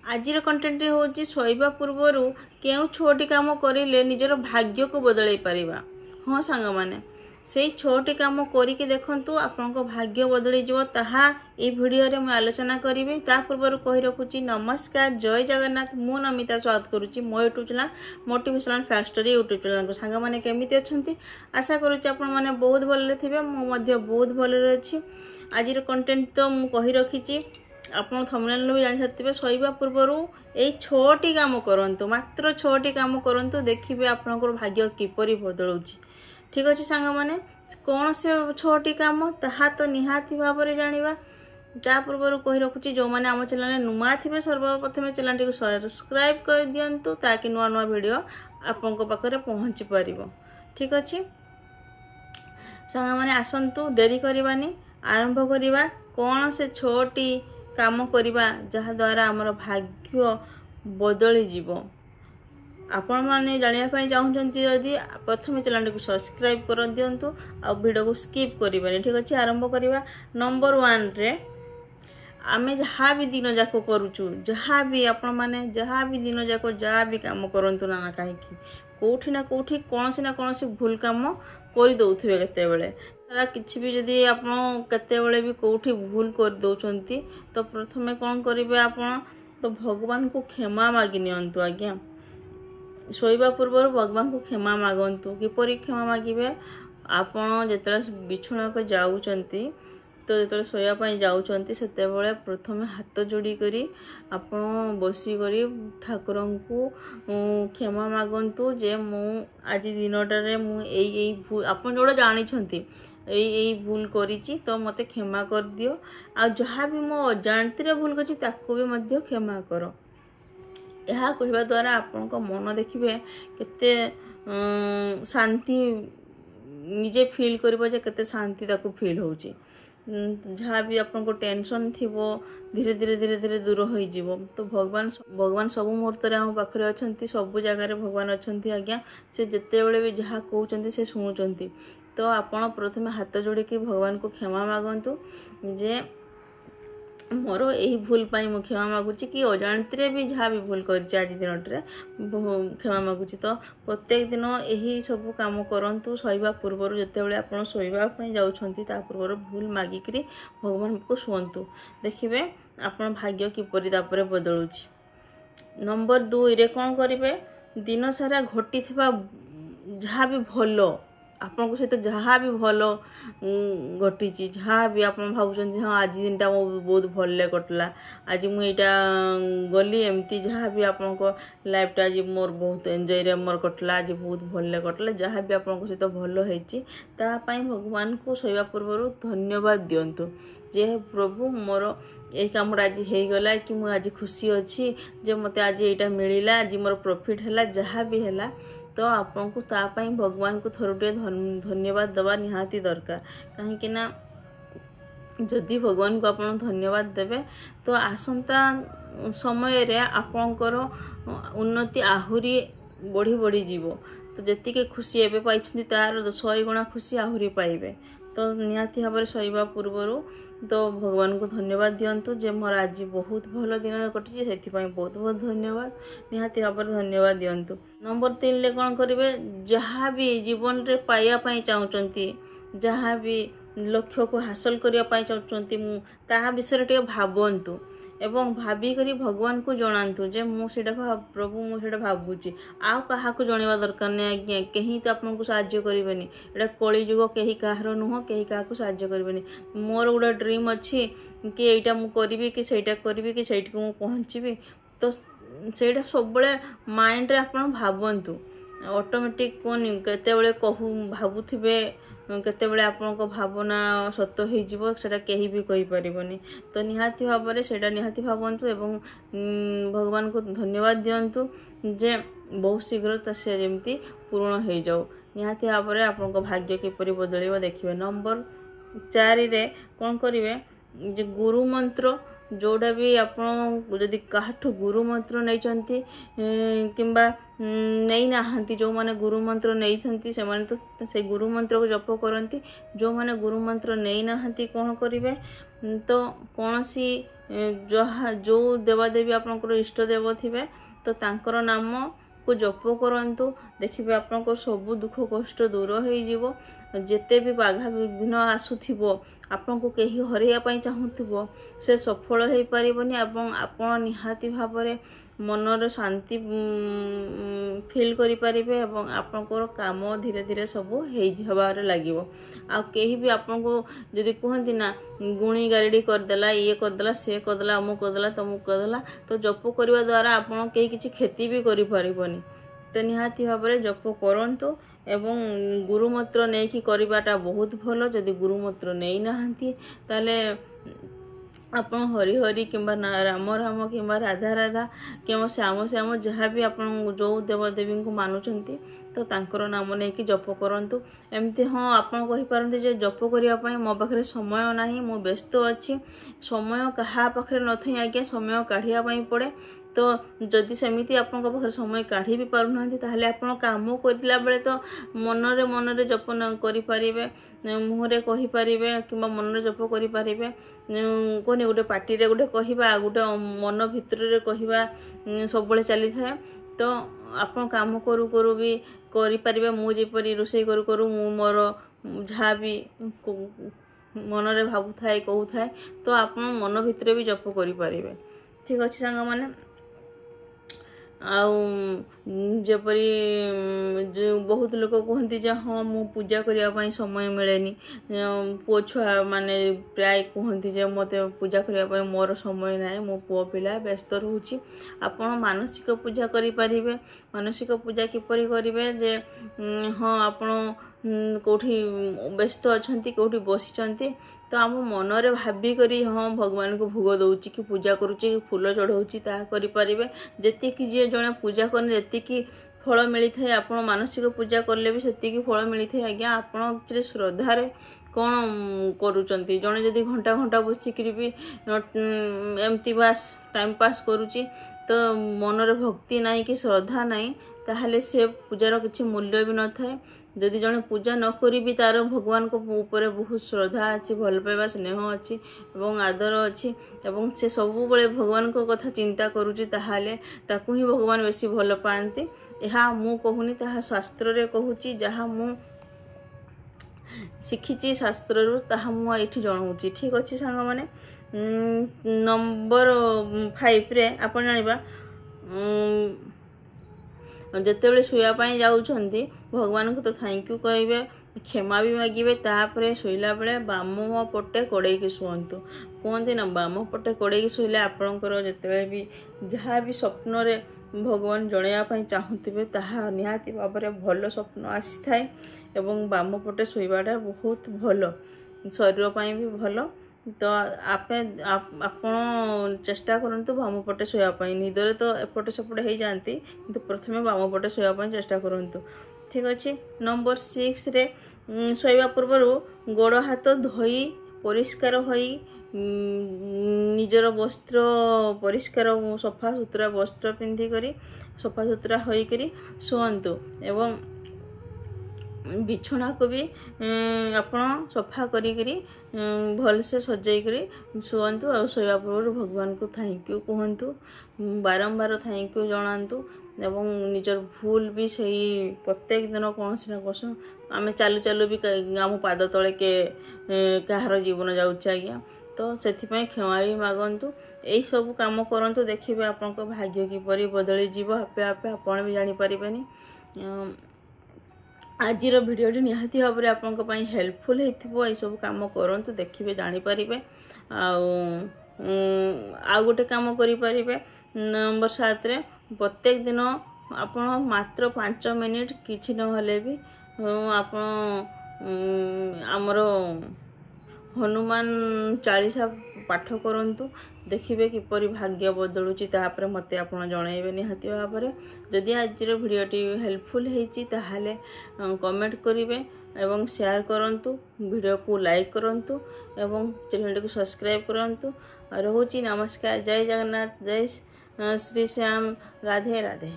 आजिर content हूँ Showa पूर्वर क्यों छोटी काम करें निजर भाग्य को बदल पारिबा। हाँ सांग मैंने से छोटी काम करके देखंतु आपण भाग्य बदल जाहा ये वीडियो रे मैं आलोचना करी। ता पूर्व कही रखुची नमस्कार जय जगन्नाथ मु नमिता स्वागत करुच्ची मो YouTube channel motivational fact story YouTube channel को सांग मैंने केमी अच्छी आशा करुच्ची आपण मैंने बहुत भल थे मुझे बहुत भल अच्छी। आज कंटेंट तो मुझे कही रखी आपन थंबनेल भी जानि सकते शोवा पूर्वर यही 6टी काम करंतु मात्र 6टी काम करंतु देखिए आपनकर भाग्य किपरि बदलुची। ठीक अच्छे सांग मैंने कौन से 6टी काम ताहा तो निहाती भाव में जानिबा। ता पूर्व कही रखुची जो मैंने आम चैनल नुआ थे सर्वप्रथम चैनल टी सब्सक्राइब कर दिंतु ताकि नुआ नुआ वीडियो आपण पाखे पहुँची पार। ठीक अच्छे सांग मैंने आसतु डेरी करवानी आरंभ करवा कौन से 6टी काम करवा जहा द्वारा आमर भाग्य बदली जीव। आपण मैंने जानापी चाहते जदि प्रथम चैनल को सब्सक्राइब कर दिंतु आ वीडियो को स्किप करें। ठीक अच्छे आरंभ करवा। नंबर 1 रे आम जहाँ भी दिन जाक करुचु जहाँ भी आपण मैंने जहाँ भी दिन जाक जहाँ भी काम करूँ ना कहीं कौटी ना कौटी कौन ना कौन भूल कम कर दौथे केतबेले सारा किसी भी जदि आप केतबेले भी कौटी भूल कर दौरान तो प्रथमे कौन करेंगे आपण तो भगवान को क्षमा मागि नियंतु। आज्ञा शोवा पूर्व भगवान को क्षमा मागंतु। किपरि क्षमा मागिबे आपण जेतले बिछुणा को जाउचंती तो जो शोवाई जाऊँच से प्रथम हाथ जोड़ी करी आपण बसी करी ठाकुर को क्षमा मागंतु जे मु आज दिनटारे मुझे भूल आप जोड़ा जानते यही भूल करी तो मते क्षमा कर दियो आ जहाँ भी मो अजाणती भूल कर भी मध्य क्षमा कर। यह कहवा द्वारा आपण मन देखिए केते शांति निजे फील कर केते शांति ताकू फील होची। जहाँ भी आपको टेंशन थी धीरे धीरे धीरे धीरे दूर हो। तो भगवान सब मुहूर्त आम पाखे अच्छा सब जगार भगवान अच्छा। आज्ञा से जिते बड़े भी जहाँ कहते से शुणुंट तो आपण प्रथम हाथ जोड़ी भगवान को क्षमा मागंतु जे मोर यही भूल पाई मु क्षमा मागुची कि अजाणती भी जहाँ भी भूल कर आज दिन क्षमा मागुची। तो प्रत्येक दिन यही सब काम करंतु शोवा पूर्व जिते आप शोवाई जाऊँच पूर्व भूल मागिक भगवान को शुंतु देखिए आप भाग्य किपरि बदलुची। नंबर 2 रे कौन करेंगे दिन सारा घटी जहाँ भी भल आपण सहित जहाँ भी भल घटी जहाँ भी आप भावुं हाँ आज दिन टा बहुत भल कटला आज मुझा गली एमती जहाँ भी आप लाइफ आज मोर बहुत एंजॉय रे मोर कटला आज बहुत भल कटला जहाँ भी आप सहित भल होई भगवान को शोवा पूर्व धन्यवाद दिंतु जे प्रभु मोर यही कम आज हो गला कि मुझे आज खुशी अच्छी जे मते आज यहाँ मिलला आज मोर प्रॉफिट है जहाँ भी है तो आपन को तापाई भगवान को थोड़े धन्यवाद दबा निहाती दरकार कहीं ना जदि भगवान को आपन धन्यवाद देवे तो आसंता समय रे आपनकर उन्नति आहुरी बढ़ी बढ़ी जीवो। तो जति खुशी एवं पाई तार 100 गुणा खुशी आहुरी पाइबे। तो निहाती भाव में शोवा पूर्वर तो भगवान को धन्यवाद दिंतु जे मोर आज बहुत भल दिन कटी से बहुत बहुत धन्यवाद निहाती भाव में धन्यवाद दिंतु। नंबर 3 ले कौन करेंगे जहाँ भी जीवन रे पाइबा चाहते जहाँ भी लक्ष्य को हासिल करने चाहते ता विषय टे भावतु एवं भाविक भगवान को जनातु जे मुझे प्रभु मुझे भावुची आउ क्या जनवा दरकार नहीं। आज्ञा कहीं तो आपको साहाय्य करेंगे एटा कली जुग कहीं कहार नुह कहीं क्या साहाय्य करेंगे। मोर गोटे ड्रीम अच्छी कि यहीटा मुझे कि सहीटा करी कि सही को पहुँची तो सहीटा सब माइंड रे आप भावतु ऑटोमेटिक कौन केते कहू भावुवे केतेबेले आपनको भावना सत्य हो सेटा कहीं भी कही परिबनी। तो निहाती भाव में सेटा निहाती भावंतु एवं भगवान को धन्यवाद दिंतु जे बहुत शीघ्र से जमती पूर्ण हो जाऊ। निहाती भाव में आपनको भाग्य किपरि बदलिबो देखिए। नंबर 4 रे कौन करेंगे जे गुरु मंत्र जोड़ा भी आपदी काठू गुरु मंत्र नहीं किंबा नहीं नहांती जो माने गुरु मंत्र नहीं से माने तो से गुरु मंत्र को जप करती जो माने गुरु मंत्र नहीं नहांती कौन करेंगे तो कौन सी जहाँ जो देवादेवी आपंकर इष्टदेव थे तो तांकर नाम को जप करंतु देखिए आपंकर सब दुख कष्ट दूर हो जेते भी बाधा विघ्न आसुथिबो आपन को कहीं हरैया चाहूथिबो से सफल हो पारिबनी एवं आपण निहाती भावरे मनर शांति फील करि परिबे एवं आपनकर काम धीरे धीरे सब होबार लागिवो आ कहीं भी आपन को जदि कहती ना गुणी गारेडी करदेला ये करदेला से करदेला अमुक करदेला तमुक करदेला तो जप करने द्वारा आपन कहीं किसी क्षति भी करि परिबनी तो निहाती भाव जप करंतु एवं गुरुमंत्र नहीं कि करवाटा बहुत भल जदि गुरुमंत्र नहीं नहांती ताले आपन हरि हरि किंबा राम राम किंबा राधा राधा किंबा श्याम श्याम जहाँ भी आप जो देवदेवी को मानुंट तो तांकर नाम नहीं कि जप करंतु एमती हाँ आपन कहि पारंती जे जप करने मो पाखे समय नहीं मु व्यस्त अच्छी समय क्या पाखे न थी आज्ञा समय काढ़ापी पड़े तो जदि सेमिति आपन पाखे समय काढ़ी भी पारना ताहले आपन काम करला बेले तो मनरे मनरे जप करें मुहरे कहीपर कि मनरे जप करें कहनी गोटे पार्टी रे गोटे कहवा गोटे मन भितर कहवा सब चली थाए तो आपन काम करू करू भी करें मुझे रोषे करू करू मोर जहाँ भी मनरे भावु थाए कहू थाए तो आप मन भितर भी जप करें ठीक अच्छे सांग मैंने जपरी बहुत लोग कहते जे हाँ मु पूजा करने समय मिलेनी पुओ छुआ माने प्राय कहती जे मत पूजा करने मोर समय ना मो पुओ पिला व्यस्त रोची आपण मानसिक पूजा करें मानसिक पूजा किपरि करेंगे जे हाँ आपण कौटी व्यस्त अच्छा कौटी बसी तो आम मनरे भाविक हाँ भगवान को भोग दौची कि पूजा करुच्ची कि फूल चढ़ाऊँगी ता करें जी जी जड़े पूजा कर जी फल मिली थाए आप मानसिक पूजा कले भी से फल मिली थाए आज्ञा आप श्रद्धार कौन करुँच जड़े जदि घंटा घंटा बसिक भी एमती बास टाइम पास करुच्ची तो मनरे भक्ति नाई कि श्रद्धा नाई ताहले से पूजार किसी मूल्य भी न थाए जदि जड़े पूजा न करी भी तार भगवान को ऊपर बहुत श्रद्धा अच्छी भल पाइबा स्नेह अच्छी एवं आदर अच्छी एवं से सब बड़े भगवान को कथा चिंता करुच्ची ताहले ताकू ही भगवान बेसी भल पाती यह मु कहूनी ताहा शास्त्र रे कहूची जहाँ मु शिखी शास्त्र ताहा मु ये जनाऊँगी ठीक अच्छे सांग मैंने नंबर 5 रे आप जाना जिते शुआपाई जाऊँगी भगवान को तो थैंक यू कहे क्षमा भी मागिबे तापरे शोला बेले बाम पटे कड़े शुंतु कहते ना बाम पटे कड़े शोले आपणकर जिते भी जहाँ भी स्वप्न रे भगवान जनवाई चाहूबे ताहा निहाती भाव में भल स्वप्न आसी थाए एवं बाम पटे शोवाटा बहुत भल शरीर भी भल तो आपण चेष्टा करंतु बाम पटे शोवाई निदरे तो एपटे सेपटे हो जाती किंतु प्रथमे बाम पटे शोवाई चेष्टा करंतु ठीक अच्छे नंबर 6 रे शोवा पूर्व गोड़ हाथ धोई परिष्कार होई निजर वस्त्र परिष्कार सफा सुतरा वस्त्र पिंधि करी सफा सुतरा होई करी शुअंतु एवं बिछुणा को भी आपण सफा करी भल से सजाई करी शुअंतु और शोवा पूर्व भगवान को थैंक यू कहतु बारंबार थैंक यू जनातु एवं निजर भूल भी सही प्रत्येक दिन कौन ना कौन आम चालू चालू भी आम पाद तले के कहार जीवन जाऊँच आज्ञा तो से क्षमा भी मागंतु यही सब कम करंतु देखिए आपण भाग्य किपरि बदली जीव आपे आपे आपण भी जानीपारे आज भिडियोटी निहाती भाव में आपण हेल्पफुल हो सब कम करंतु देखिए जानीपारे आ गोटे कम करें नंबर 7 रे प्रत्येक दिन आपण मात्र 5 मिनिट किछि नहले भी आपण आमर हनुमान चालीसा पाठ करंतु देखिए किपरि भाग्य बदलुची तापर मते आपण जणाइबे निहाती भाव में जदि आज भिडियोटी हेल्पफुल होईची ताहाले कमेंट करिवे एवं शेयर करंतु वीडियो को लाइक करंतु एवं चैनल को सब्सक्राइब करंतु रोची नमस्कार जय जगन्नाथ जय श्री श्याम राधे राधे।